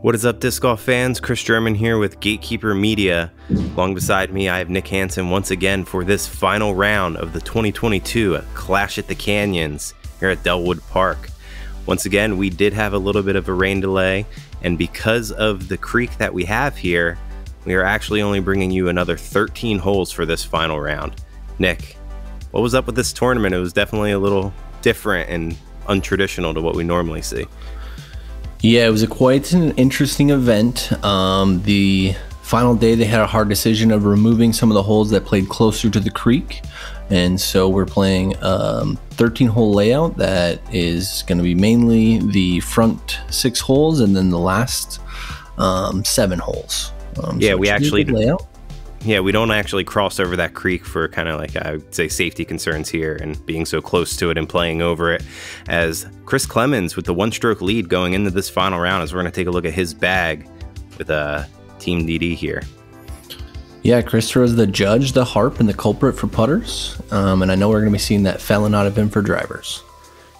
What is up, disc golf fans? Chris German here with Gatekeeper Media. Along beside me, I have Nick Hanson once again for this final round of the 2022 Clash at the Canyons here at Dellwood Park. Once again, we did have a little bit of a rain delay, and because of the creek that we have here, we are actually only bringing you another 13 holes for this final round. Nick, what was up with this tournament? It was definitely a little different and untraditional to what we normally see. Yeah, it was quite an interesting event. The final day, they had a hard decision of removing some of the holes that played closer to the creek. And so we're playing 13-hole layout that is going to be mainly the front 6 holes and then the last 7 holes. Yeah, so we actually layout. Yeah, we don't actually cross over that creek for kind of like, I would say, safety concerns here and being so close to it and playing over it. As Chris Clemons with the 1-stroke lead going into this final round, as we're going to take a look at his bag with Team DD here. Yeah, Chris was the judge, the harp, and the culprit for putters. And I know we're going to be seeing that felon out of him for drivers.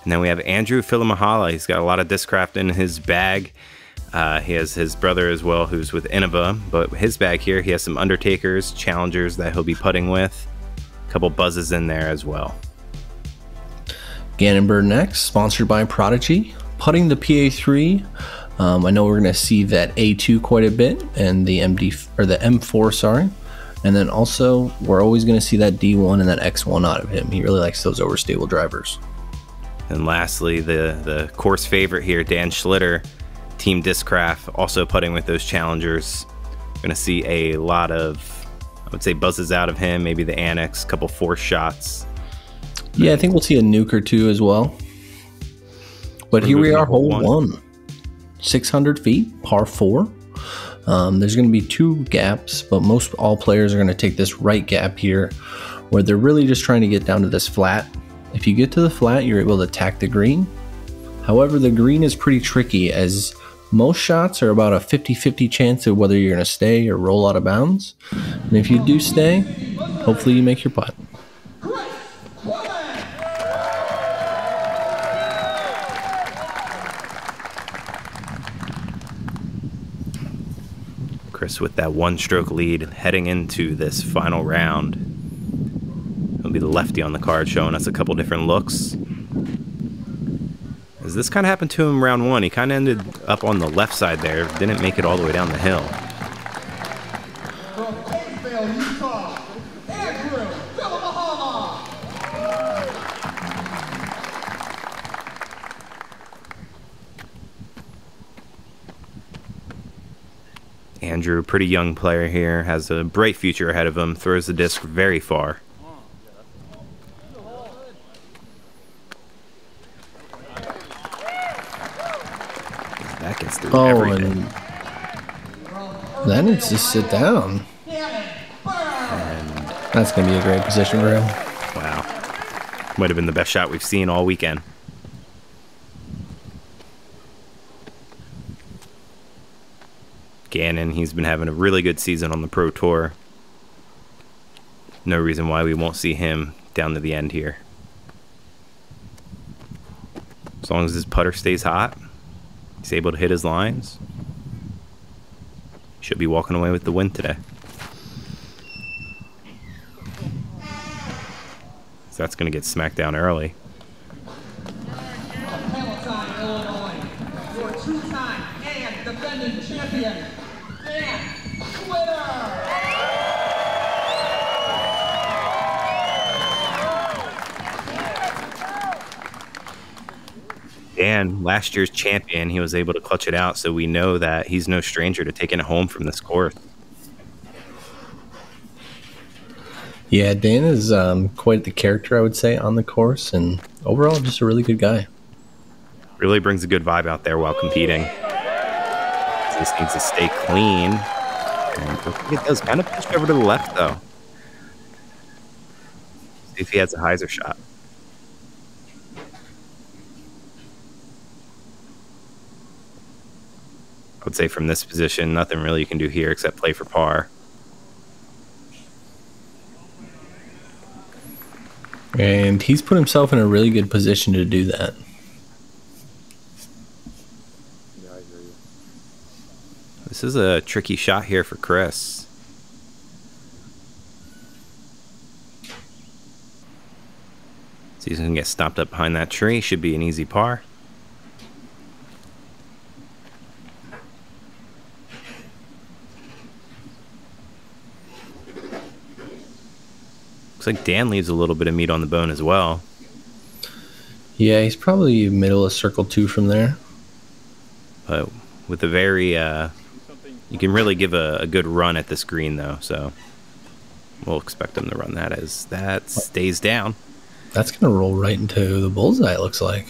And then we have Andrew Filimoehala. He's got a lot of discraft in his bag. He has his brother as well, who's with Innova, but his bag here, he has some Undertakers, Challengers that he'll be putting with. A couple buzzes in there as well. Gannon Buhr next, sponsored by Prodigy. Putting the PA3. I know we're going to see that A2 quite a bit, and the the M4, sorry. And then also, we're always going to see that D1 and that X1 out of him. He really likes those overstable drivers. And lastly, the course favorite here, Dan Schlitter. Team Discraft, also putting with those Challengers. We're going to see a lot of, I would say, buzzes out of him, maybe the Annex, a couple force shots. Yeah, I think we'll see a nuke or two as well. But here we are, hole 1. 600 feet, par 4. There's going to be 2 gaps, but all players are going to take this right gap here, where they're really just trying to get down to this flat. If you get to the flat, you're able to attack the green. However, the green is pretty tricky, as most shots are about a 50-50 chance of whether you're going to stay or roll out of bounds. And if you do stay, hopefully you make your putt. Chris with that 1-stroke lead heading into this final round. It'll be the lefty on the card, showing us a couple different looks. As this kind of happened to him round 1, he kind of ended up on the left side there, didn't make it all the way down the hill. From Oakville, Utah, Andrew Filimoehala. Andrew, pretty young player here, has a bright future ahead of him, throws the disc very far. That gets through everything. And that needs to sit down. And that's going to be a great position for him. wow. Might have been the best shot we've seen all weekend. Gannon, he's been having a really good season on the Pro Tour. No reason why we won't see him down to the end here. As long as his putter stays hot, he's able to hit his lines. Should be walking away with the win today. So that's going to get smacked down early. Hamilton, Illinois, your 2-time and defending champion, Dan Schlitter. Dan, last year's champion, he was able to clutch it out, so we know that he's no stranger to taking it home from this course. Yeah, Dan is quite the character, I would say, on the course, and overall just a really good guy. Really brings a good vibe out there while competing. This needs to stay clean. And I think it does. Kind of pushed over to the left, though. See if he has a hyzer shot. I would say from this position, nothing really you can do here except play for par. And he's put himself in a really good position to do that. This is a tricky shot here for Chris. So he's going to get stopped up behind that tree. Should be an easy par. Looks like Dan leaves a little bit of meat on the bone as well. Yeah, he's probably middle of circle 2 from there. But with a very, you can really give a good run at this green though, so we'll expect him to run that as that stays down. That's going to roll right into the bullseye, it looks like.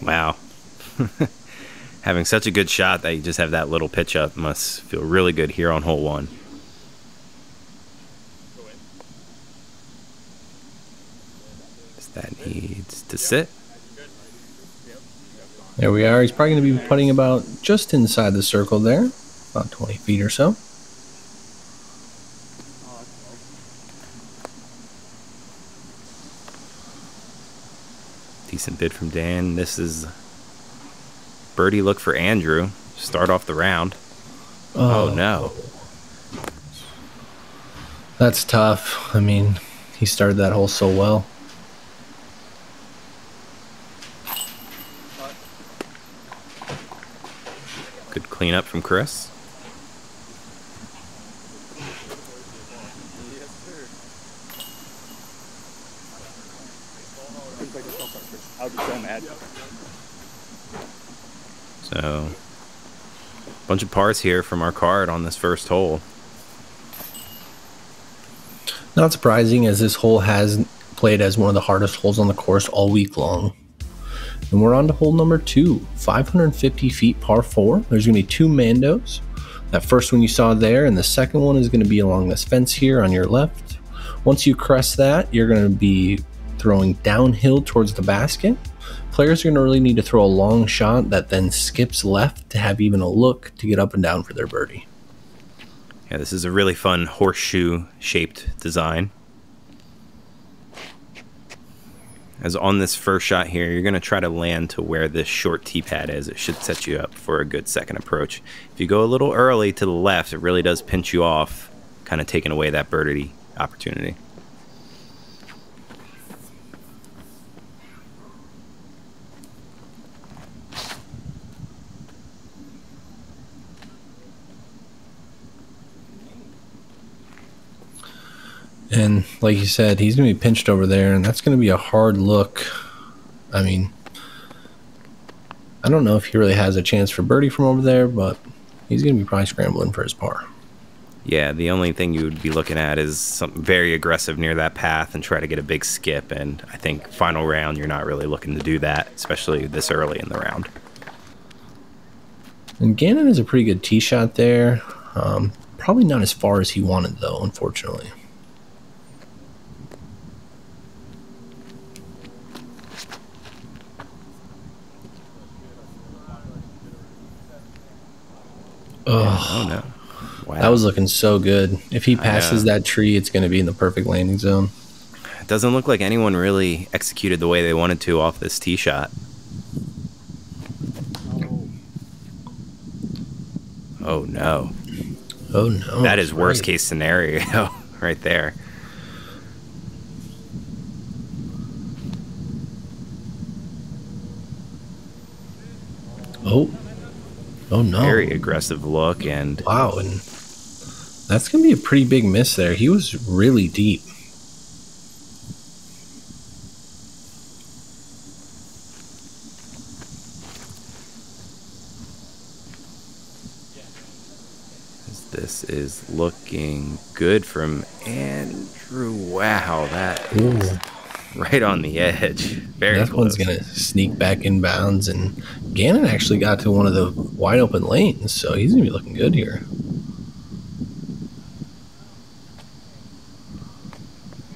Wow. Having such a good shot that you just have that little pitch up must feel really good here on hole 1. That needs to sit. There we are. He's probably going to be putting about just inside the circle there, about 20 feet or so. Decent bid from Dan. This is birdie look for Andrew. Start off the round. Oh no. That's tough. I mean, he started that hole so well. Good cleanup from Chris. So, bunch of pars here from our card on this first hole. Not surprising, as this hole has played as one of the hardest holes on the course all week long. And we're on to hole number 2, 550 feet par 4. There's going to be 2 Mandos. That first one you saw there, and the second one is going to be along this fence here on your left. Once you crest that, you're going to be throwing downhill towards the basket. Players are going to really need to throw a long shot that then skips left to have even a look to get up and down for their birdie. Yeah, this is a really fun horseshoe-shaped design. As on this first shot here, you're going to try to land to where this short tee pad is. It should set you up for a good second approach. If you go a little early to the left, it really does pinch you off, kind of taking away that birdie opportunity. And like you said, he's going to be pinched over there, and that's going to be a hard look. I mean, I don't know if he really has a chance for birdie from over there, but he's going to be probably scrambling for his par. Yeah, the only thing you would be looking at is something very aggressive near that path and try to get a big skip. And I think final round, you're not really looking to do that, especially this early in the round. And Gannon has a pretty good tee shot there. Probably not as far as he wanted, though, unfortunately. Oh no. Wow. That was looking so good. If he passes that tree, it's going to be in the perfect landing zone. It doesn't look like anyone really executed the way they wanted to off this tee shot. Oh no. Oh no. That is worst case scenario right there. Oh no. Very aggressive look, and wow, and that's going to be a pretty big miss there. He was really deep. This is looking good from Andrew. Wow, that is right on the edge. Very that close. One's going to sneak back inbounds, and Gannon actually got to one of the wide open lanes, so he's going to be looking good here.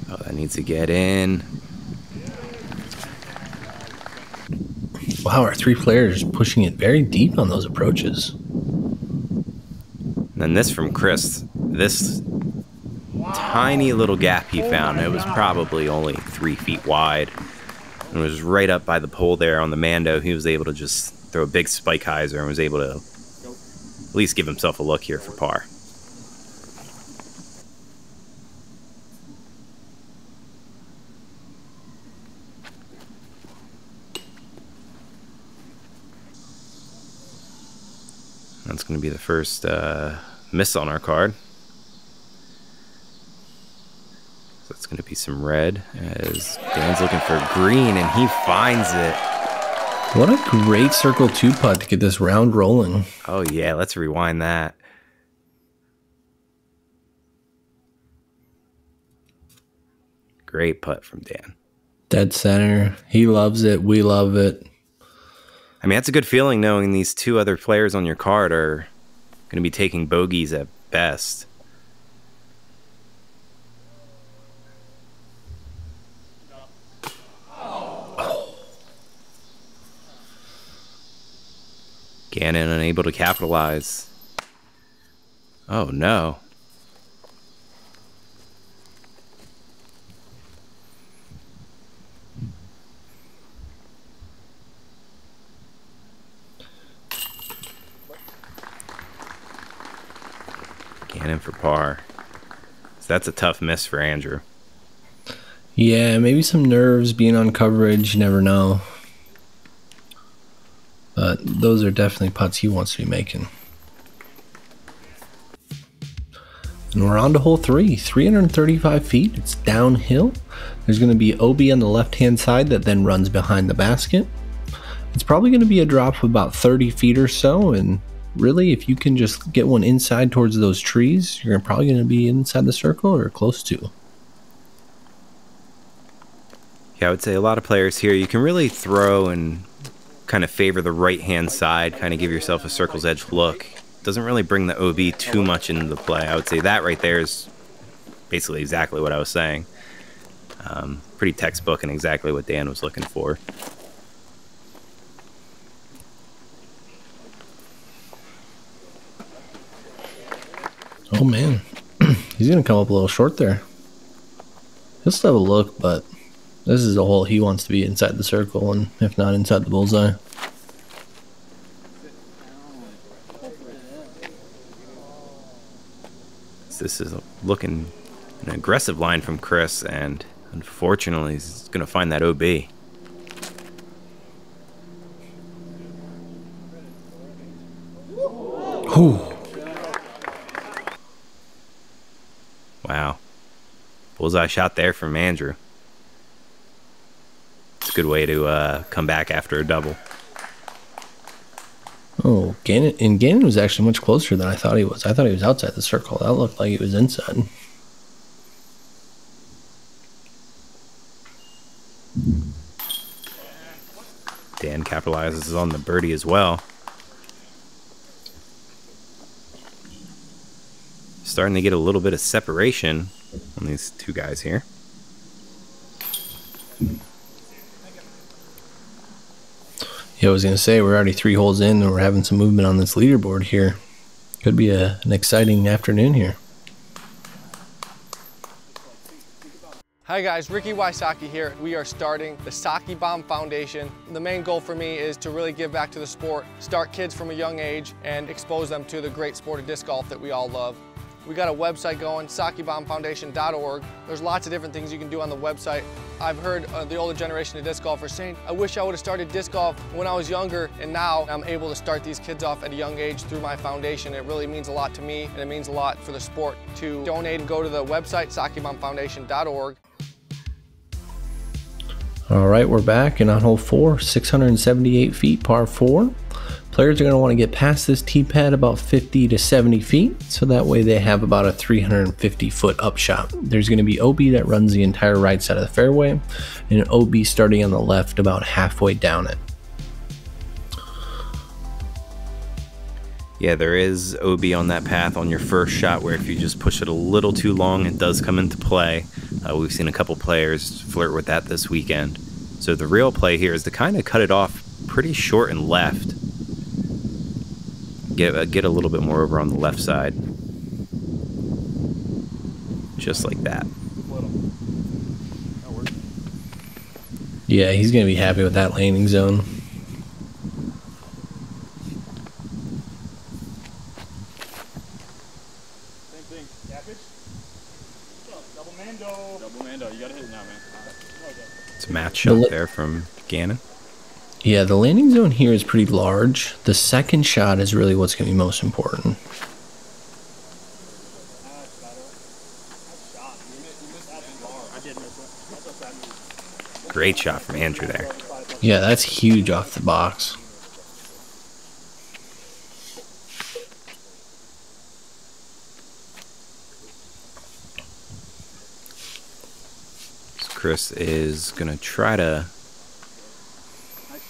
Oh, that needs to get in. Wow, our 3 players pushing it very deep on those approaches. And then this from Chris. This tiny little gap he found, it was probably only 3 feet wide. and was right up by the pole there on the Mando. He was able to just throw a big spike hyzer and was able to at least give himself a look here for par. That's going to be the first miss on our card. So it's going to be some red as Dan's looking for green, and he finds it. What a great circle 2 putt to get this round rolling. Oh yeah, let's rewind that. Great putt from Dan. Dead center. He loves it. We love it. I mean, that's a good feeling knowing these two other players on your card are going to be taking bogeys at best. Gannon unable to capitalize. Oh no. Gannon for par. So that's a tough miss for Andrew. Yeah, maybe some nerves being on coverage. You never know. But those are definitely putts he wants to be making. And we're on to hole 3, 335 feet. It's downhill. There's going to be OB on the left-hand side that then runs behind the basket. It's probably going to be a drop of about 30 feet or so. And really, if you can just get one inside towards those trees, you're probably going to be inside the circle or close to. Yeah, I would say a lot of players here, you can really throw and kind of favor the right-hand side, kind of give yourself a circle's edge look. Doesn't really bring the OB too much into the play. I would say that right there is basically exactly what I was saying. Pretty textbook and exactly what Dan was looking for. Oh man, he's going to come up a little short there. He'll still have a look, but this is a hole he wants to be inside the circle, and if not inside the bullseye. This is looking an aggressive line from Chris, and unfortunately he's going to find that OB. Whew. Wow. Bullseye shot there from Andrew. It's a good way to come back after a double. Oh, Gannon was actually much closer than I thought he was. I thought he was outside the circle. That looked like he was inside. Dan capitalizes on the birdie as well. Starting to get a little bit of separation on these two guys here. Yeah, I was going to say, we're already 3 holes in and we're having some movement on this leaderboard here. Could be an exciting afternoon here. Hi guys, Ricky Wysocki here. We are starting the Saki Bomb Foundation. The main goal for me is to really give back to the sport, start kids from a young age, and expose them to the great sport of disc golf that we all love. We got a website going, sakibombfoundation.org. There's lots of different things you can do on the website. I've heard the older generation of disc golfers saying, I wish I would have started disc golf when I was younger, and now I'm able to start these kids off at a young age through my foundation. It really means a lot to me, and it means a lot for the sport. To donate and go to the website, sakibombfoundation.org. All right, we're back, and on hole 4, 678 feet, par 4. Players are going to want to get past this tee pad about 50 to 70 feet, so that way they have about a 350-foot upshot. There's going to be OB that runs the entire right side of the fairway, and an OB starting on the left about halfway down it. Yeah, there is OB on that path on your first shot, where if you just push it a little too long, it does come into play. We've seen a couple players flirt with that this weekend. So the real play here is to kind of cut it off pretty short and left. Get a little bit more over on the left side. Just like that. Yeah, he's going to be happy with that landing zone. Same thing. Cabbage. Double mando. Double mando. You got to hit it now, man. It's a match shot there from Gannon. Yeah, the landing zone here is pretty large. The second shot is really what's going to be most important. Great shot from Andrew there. Yeah, that's huge off the box. Chris is going to try to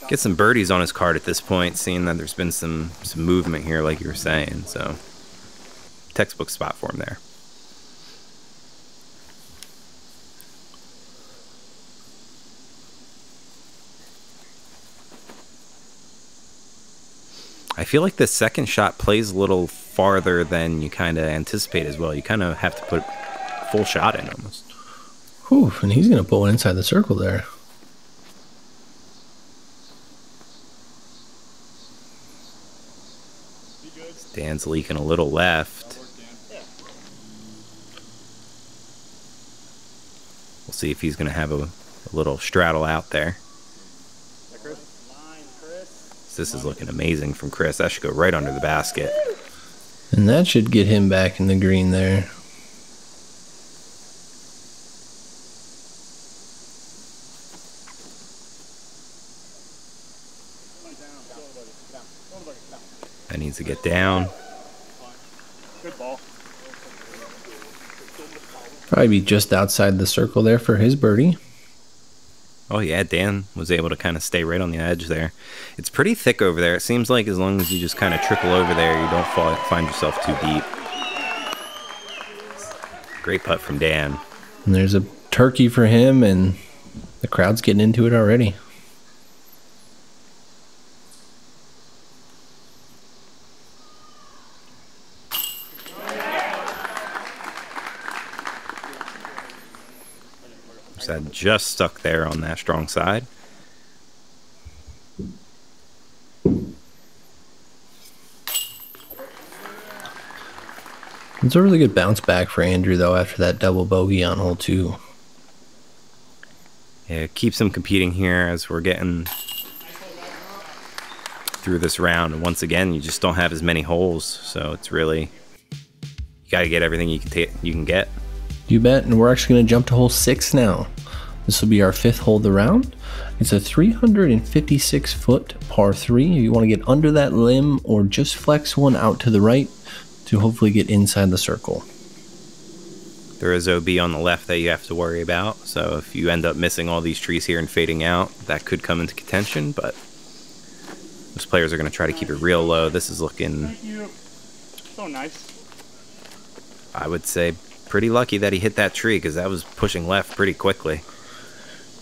get some birdies on his card at this point, seeing that there's been some movement here, like you were saying. So, textbook spot for him there. I feel like the second shot plays a little farther than you kind of anticipate as well. You kind of have to put full shot in almost. Whew, and he's going to put one inside the circle there. Dan's leaking a little left. We'll see if he's going to have a little straddle out there. This is looking amazing from Chris. That should go right under the basket. And that should get him back in the green there. That needs to get down. Good ball. Probably be just outside the circle there for his birdie. Oh yeah, Dan was able to kind of stay right on the edge there. It's pretty thick over there. It seems like as long as you just kind of trickle over there, you don't find yourself too deep. Great putt from Dan. And there's a turkey for him, and the crowd's getting into it already. That just stuck there on that strong side. It's a really good bounce back for Andrew, though, after that double bogey on hole 2. Yeah, it keeps him competing here as we're getting through this round. And once again, you just don't have as many holes, so it's really, you got to get everything you can get. You bet, and we're actually going to jump to hole 6 now. This will be our 5th hole of the round. It's a 356-foot par 3. You want to get under that limb or just flex one out to the right to hopefully get inside the circle. There is OB on the left that you have to worry about, so if you end up missing all these trees here and fading out, that could come into contention, but most players are going to try to keep it real low. This is looking... Thank you. So nice. I would say pretty lucky that he hit that tree, because that was pushing left pretty quickly.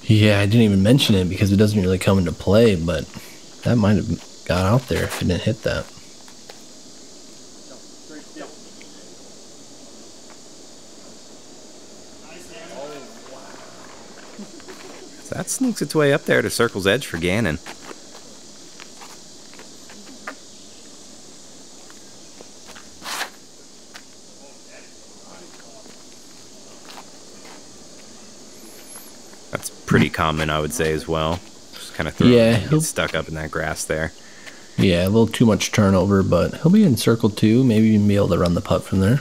Yeah, I didn't even mention it because it doesn't really come into play, but that might have got out there if it didn't hit that. So that sneaks its way up there to circle's edge for Gannon. That's pretty common, I would say, as well. Just kind of get stuck up in that grass there. Yeah, a little too much turnover, but he'll be in circle 2. Maybe even be able to run the putt from there.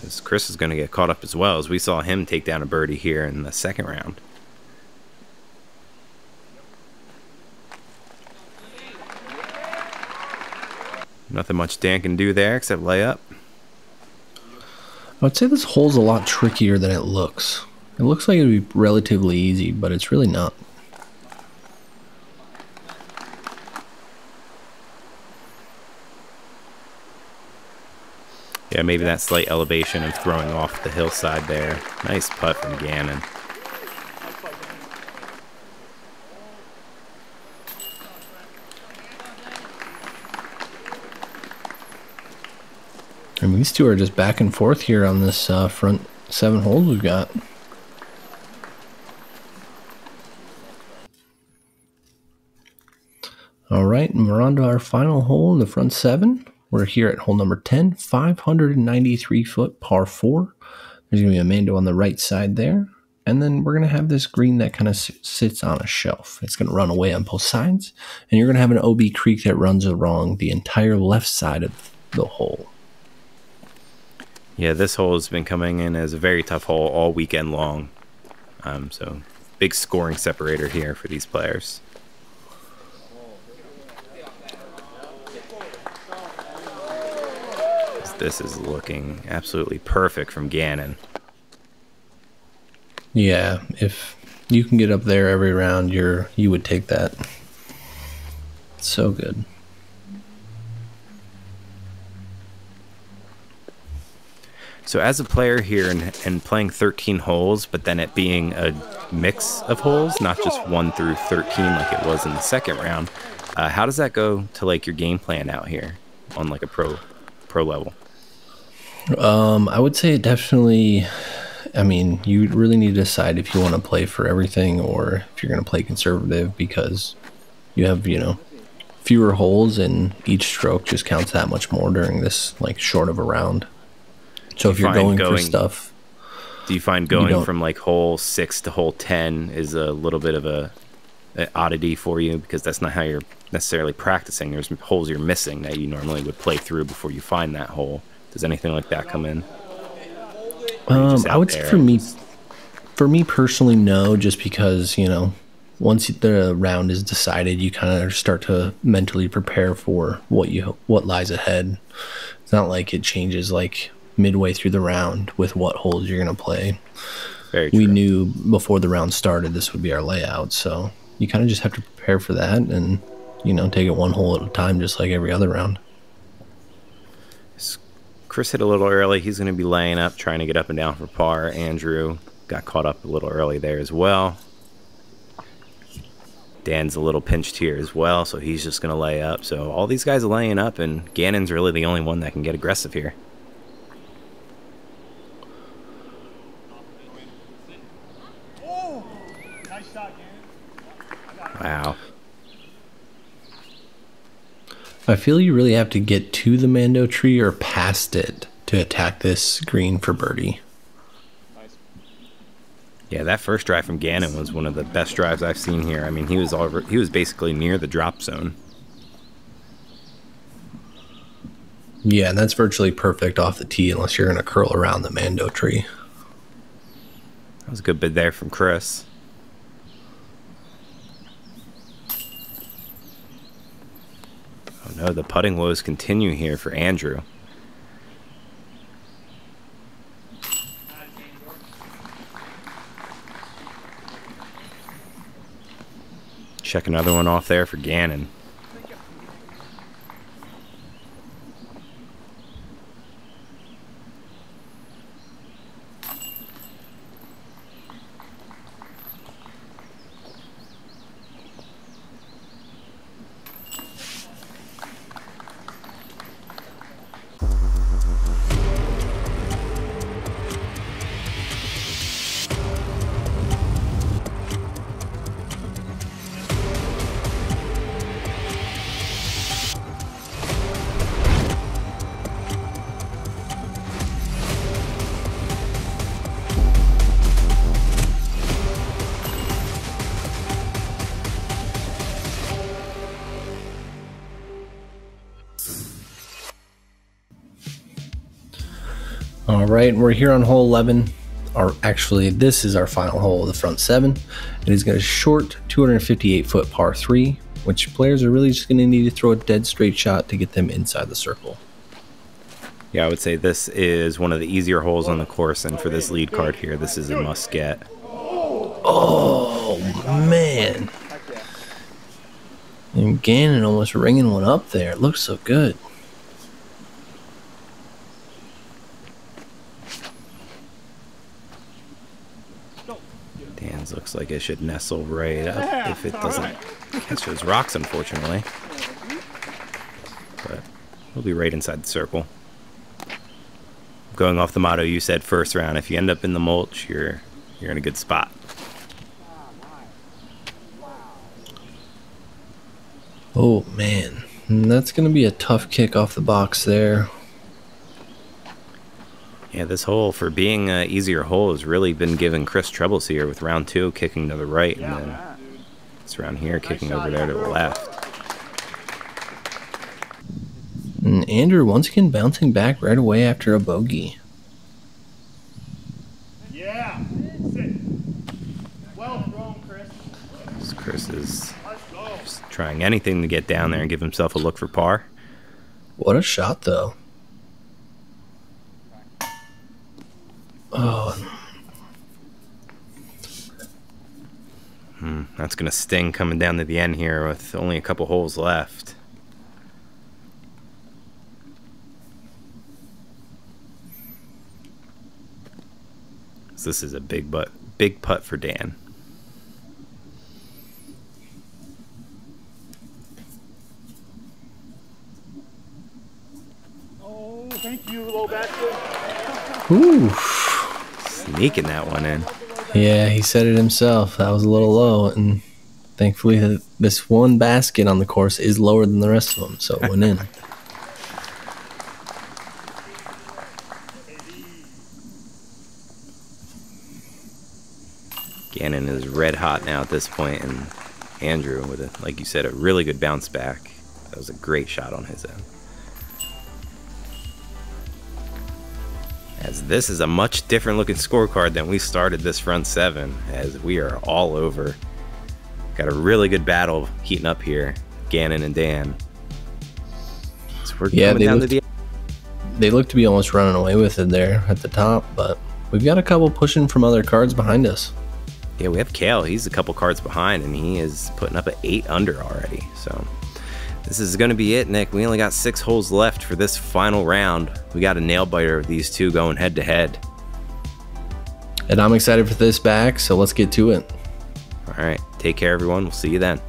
As Chris is going to get caught up as well, as we saw him take down a birdie here in the second round. Nothing much Dan can do there except lay up. I would say this hole's a lot trickier than it looks. It looks like it would be relatively easy, but it's really not. Yeah, maybe that slight elevation of throwing off the hillside there. Nice putt from Gannon. And these two are just back and forth here on this front 7 holes we've got. All right, and we're on to our final hole in the front 7. We're here at hole number 10, 593-foot par 4. There's going to be a Mando on the right side there. And then we're going to have this green that kind of sits on a shelf. It's going to run away on both sides. And you're going to have an OB creek that runs along the entire left side of the hole. Yeah, this hole has been coming in as a very tough hole all weekend long. So big scoring separator here for these players. This is looking absolutely perfect from Gannon. Yeah, if you can get up there every round, you would take that. So good. So as a player here and playing 13 holes, but then it being a mix of holes, not just 1 through 13 like it was in the second round, how does that go to like your game plan out here on like a pro level? I would say it definitely. I mean, you really need to decide if you want to play for everything or if you're going to play conservative, because you have, fewer holes and each stroke just counts that much more during this like short of a round. So if you're going for stuff, do you find going from like hole 6 to hole 10 is a little bit of an oddity for you, because that's not how you're necessarily practicing? There's holes you're missing that you normally would play through before you find that hole. Does anything like that come in? I would say for me personally, no, just because, once the round is decided, you kind of start to mentally prepare for what lies ahead. It's not like it changes like midway through the round with what holes you're going to play. Very true. We knew before the round started this would be our layout, so you kind of just have to prepare for that and, take it one hole at a time, just like every other round. Chris hit a little early. He's going to be laying up, trying to get up and down for par. Andrew got caught up a little early there as well. Dan's a little pinched here as well, so he's just going to lay up. So all these guys are laying up, and Gannon's really the only one that can get aggressive here. Wow. I feel you really have to get to the Mando tree or past it to attack this green for birdie. Yeah, that first drive from Gannon was one of the best drives I've seen here. I mean, he was basically near the drop zone. Yeah, and that's virtually perfect off the tee unless you're going to curl around the Mando tree. That was a good bid there from Chris. Oh no, the putting woes continue here for Andrew. Check another one off there for Gannon. All right, we're here on hole 11. Actually, this is our final hole of the front 7. It is going to short 258-foot par 3, which players are really just going to need to throw a dead straight shot to get them inside the circle. Yeah, I would say this is one of the easier holes on the course, and for this lead card here, this is a must get. Oh, man. And Gannon almost ringing one up there. It looks so good. Dan's looks like it should nestle right up if it doesn't catch those rocks, unfortunately. But we'll be right inside the circle. going off the motto you said first round, if you end up in the mulch, you're in a good spot. Oh, man. That's going to be a tough kick off the box there. Yeah, this hole, for being an easier hole, has really been giving Chris troubles here with round 2 kicking to the right, and then this round here kicking over there to the left. And Andrew once again bouncing back right away after a bogey. Yeah. Sit. Well thrown, Chris. So Chris is just trying anything to get down there and give himself a look for par. What a shot, though. Oh. That's going to sting coming down to the end here with only a couple holes left. So this is a big putt for Dan. Oh, thank you, low basket. Ooh. Sneaking that one in. Yeah, he said it himself. That was a little low, and thankfully this one basket on the course is lower than the rest of them, so it went in. Gannon is red hot now at this point, and Andrew with, like you said, a really good bounce back. That was a great shot on his end. As this is a much different looking scorecard than we started this front 7, as we are all over. Got a really good battle heating up here, Gannon and Dan. So we're coming down to the... They look to be almost running away with it there at the top, but we've got a couple pushing from other cards behind us. Yeah, we have Kale. He's a couple cards behind, and he is putting up an 8 under already. So this is going to be it, Nick. We only got 6 holes left for this final round. We got a nail biter of these two going head to head. And I'm excited for this back, so let's get to it. All right. Take care, everyone. We'll see you then.